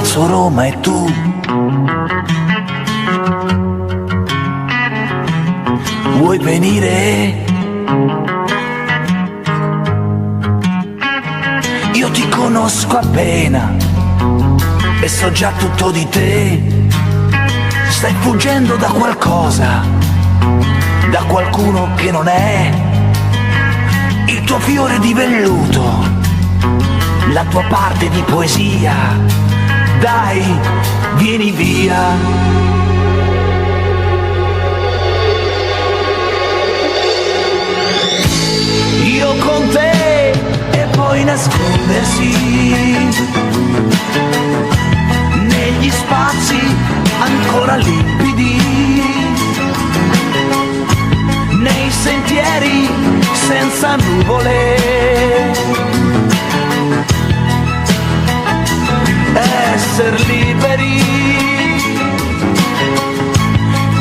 Palazzo Roma e tu vuoi venire? Io ti conosco appena e so già tutto di te. Stai fuggendo da qualcosa, da qualcuno che non è il tuo fiore di velluto, la tua parte di poesia. Dai, vieni via. Io con te e poi nascondersi negli spazi ancora limpidi, nei sentieri senza nuvole, esser liberi.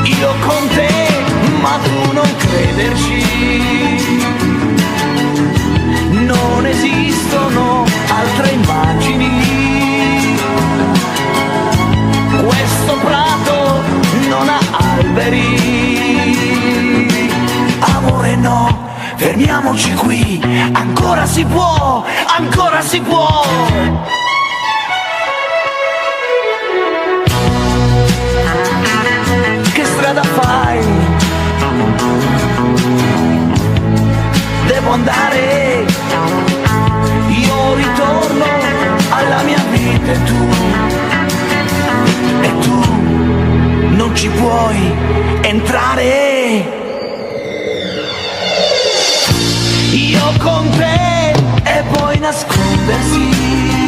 Io con te, ma tu non crederci. Non esistono altre immagini. Questo prato non ha alberi. Amore no, fermiamoci qui. Ancora si può, ancora si può. Che strada fai? Devo andare. Io ritorno alla mia vita e tu non ci puoi entrare. Io con te e poi nascondersi